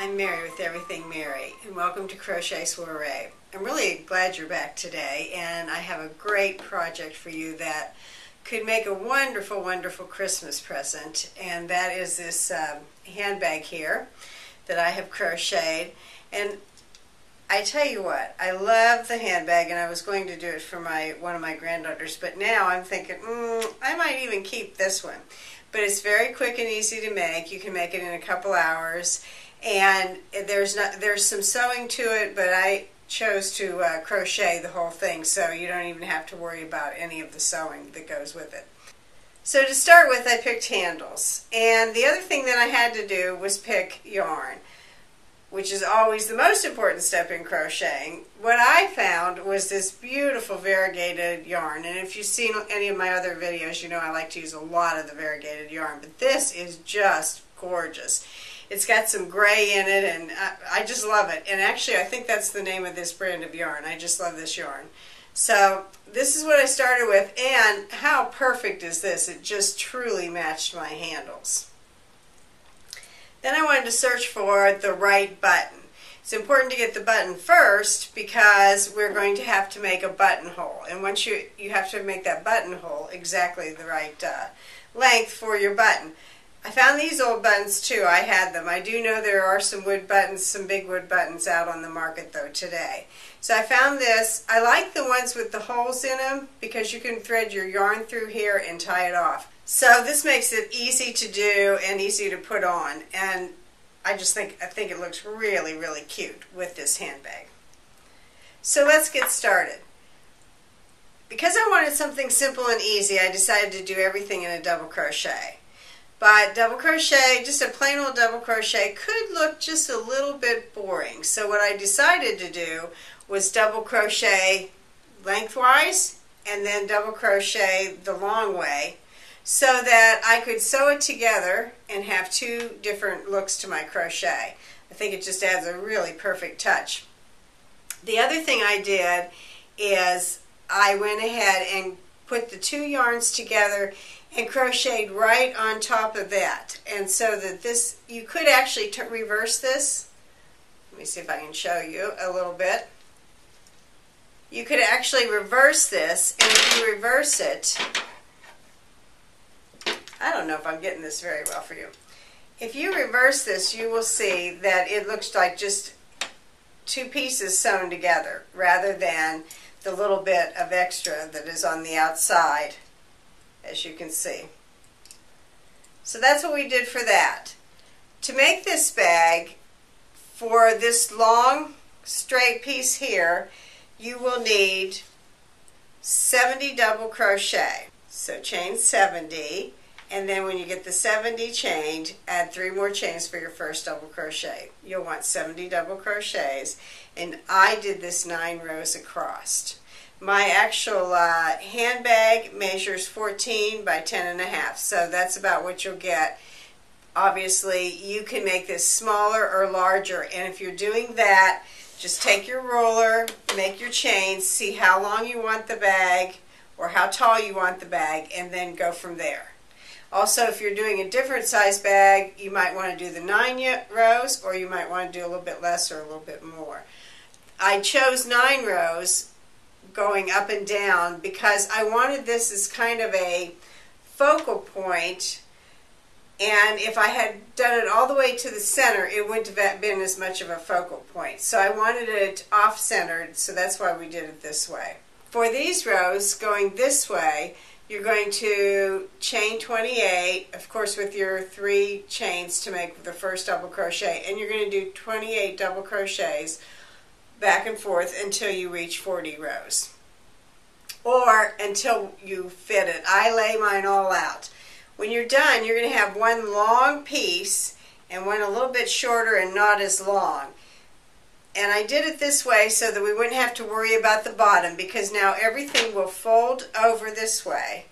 I'm Mary with Everything Mary, and welcome to Crochet Soiree. I'm really glad you're back today, and I have a great project for you that could make a wonderful, wonderful Christmas present, and that is this handbag here that I have crocheted. And I tell you what, I love the handbag, and I was going to do it for one of my granddaughters, but now I'm thinking, I might even keep this one. But it's very quick and easy to make. You can make it in a couple hours. And there's some sewing to it, but I chose to crochet the whole thing, so you don't even have to worry about any of the sewing that goes with it. So to start with, I picked handles, and the other thing that I had to do was pick yarn, which is always the most important step in crocheting. What I found was this beautiful variegated yarn, and if you've seen any of my other videos, you know I like to use a lot of the variegated yarn, but this is just gorgeous. It's got some gray in it, and I just love it. And actually, I think that's the name of this brand of yarn. I just love this yarn. So this is what I started with, and how perfect is this? It just truly matched my handles. Then I wanted to search for the right button. It's important to get the button first because we're going to have to make a buttonhole. And once you have to make that buttonhole exactly the right length for your button. I found these old buttons too. I had them. I do know there are some wood buttons, some big wood buttons out on the market though today. So I found this. I like the ones with the holes in them because you can thread your yarn through here and tie it off. So this makes it easy to do and easy to put on. And I think it looks really, really cute with this handbag. So let's get started. Because I wanted something simple and easy, I decided to do everything in a double crochet. But double crochet, just a plain old double crochet, could look just a little bit boring. So what I decided to do was double crochet lengthwise and then double crochet the long way so that I could sew it together and have two different looks to my crochet. I think it just adds a really perfect touch. The other thing I did is I went ahead and put the two yarns together and crocheted right on top of that. And so that this, you could actually reverse this. Let me see if I can show you a little bit. You could actually reverse this, and if you reverse it, I don't know if I'm getting this very well for you. If you reverse this, you will see that it looks like just two pieces sewn together rather than the little bit of extra that is on the outside, as you can see. So that's what we did for that. To make this bag, for this long straight piece here, you will need 70 double crochet. So chain 70, and then when you get the 70 chained, add 3 more chains for your first double crochet. You'll want 70 double crochets, and I did this 9 rows across. My actual handbag measures 14 by 10.5, so that's about what you'll get. Obviously, you can make this smaller or larger, and if you're doing that, just take your ruler, make your chains, see how long you want the bag or how tall you want the bag, and then go from there. Also, if you're doing a different size bag, you might want to do the 9 rows, or you might want to do a little bit less or a little bit more. I chose 9 rows going up and down because I wanted this as kind of a focal point, and if I had done it all the way to the center, it wouldn't have been as much of a focal point. So I wanted it off-centered, so that's why we did it this way. For these rows going this way, you're going to chain 28, of course with your 3 chains to make the first double crochet, and you're going to do 28 double crochets back and forth until you reach 40 rows, or until you fit it. I lay mine all out. When you're done, you're going to have one long piece and one a little bit shorter and not as long. And I did it this way so that we wouldn't have to worry about the bottom, because now everything will fold over this way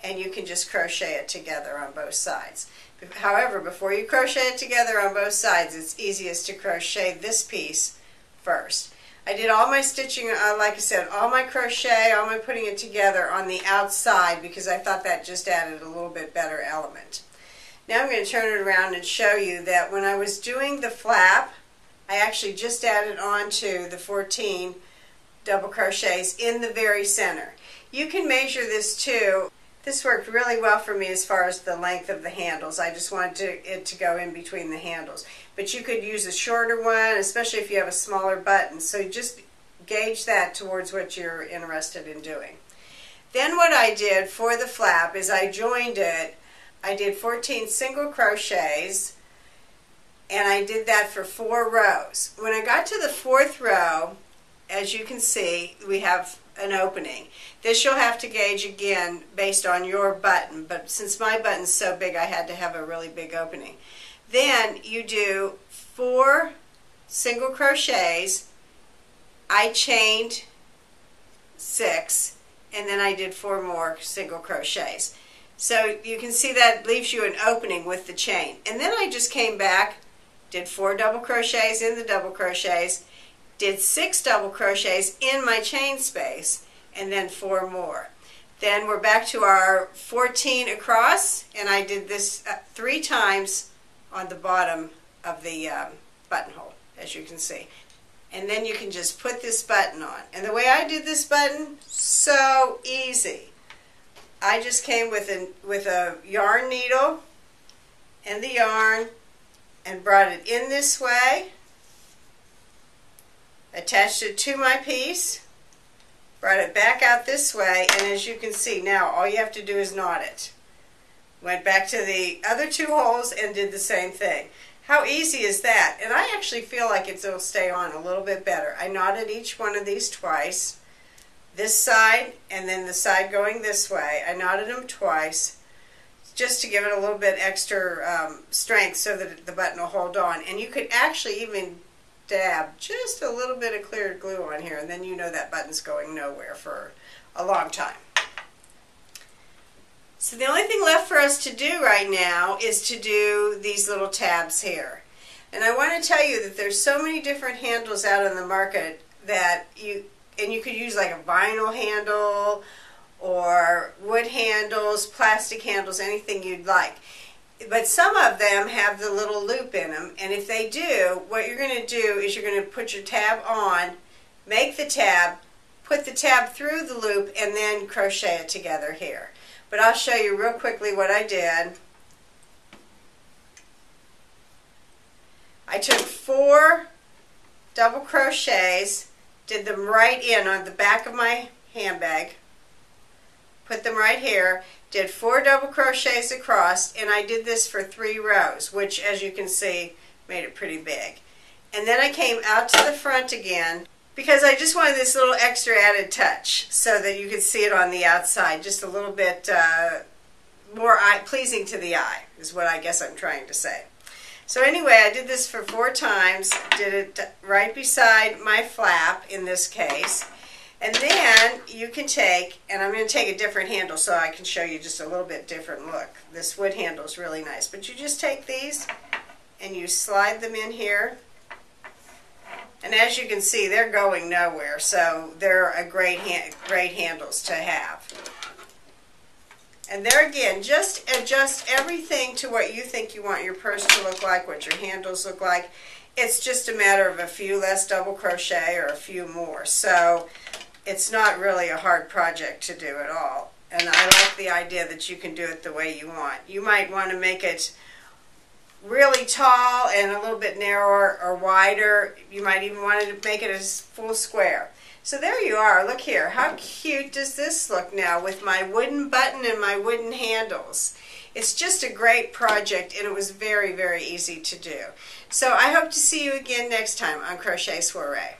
and you can just crochet it together on both sides. However, before you crochet it together on both sides, it's easiest to crochet this piece first. I did all my stitching, like I said, all my crochet, all my putting it together on the outside because I thought that just added a little bit better element. Now I'm going to turn it around and show you that when I was doing the flap, I actually just added on to the 14 double crochets in the very center. You can measure this too. This worked really well for me as far as the length of the handles. I just wanted it to go in between the handles. But you could use a shorter one, especially if you have a smaller button. So just gauge that towards what you're interested in doing. Then what I did for the flap is I joined it. I did 14 single crochets, and I did that for 4 rows. When I got to the 4th row, as you can see, we have an opening. This you'll have to gauge again based on your button, but since my button's so big, I had to have a really big opening. Then you do 4 single crochets. I chained 6, and then I did 4 more single crochets. So you can see that leaves you an opening with the chain. And then I just came back, did 4 double crochets in the double crochets, did 6 double crochets in my chain space, and then 4 more. Then we're back to our 14 across, and I did this 3 times on the bottom of the buttonhole, as you can see. And then you can just put this button on. And the way I did this button, so easy. I just came with a yarn needle and the yarn and brought it in this way, attached it to my piece, brought it back out this way, and as you can see now all you have to do is knot it. Went back to the other 2 holes and did the same thing. How easy is that? And I actually feel like it'll stay on a little bit better. I knotted each one of these twice. This side and then the side going this way. I knotted them twice just to give it a little bit extra strength so that the button will hold on. And you could actually even dab just a little bit of clear glue on here, and then you know that button's going nowhere for a long time. So the only thing left for us to do right now is to do these little tabs here. And I want to tell you that there's so many different handles out on the market that you could use like a vinyl handle or wood handles, plastic handles, anything you'd like. But some of them have the little loop in them, and if they do, what you're going to do is you're going to put your tab on, make the tab, put the tab through the loop, and then crochet it together here. But I'll show you real quickly what I did. I took 4 double crochets, did them right in on the back of my handbag, put them right here, did 4 double crochets across, and I did this for 3 rows, which as you can see made it pretty big. And then I came out to the front again because I just wanted this little extra added touch so that you could see it on the outside, just a little bit more pleasing to the eye is what I guess I'm trying to say. So anyway, I did this for 4 times, did it right beside my flap in this case. And then you can take, and I'm going to take a different handle so I can show you just a little bit different look. This wood handle is really nice. But you just take these and you slide them in here. And as you can see, they're going nowhere, so they're a great handles to have. And there again, just adjust everything to what you think you want your purse to look like, what your handles look like. It's just a matter of a few less double crochet or a few more. So it's not really a hard project to do at all. And I like the idea that you can do it the way you want. You might want to make it really tall and a little bit narrower or wider. You might even want to make it a full square. So there you are. Look here. How cute does this look now with my wooden button and my wooden handles? It's just a great project, and it was very, very easy to do. So I hope to see you again next time on Crochet Soiree.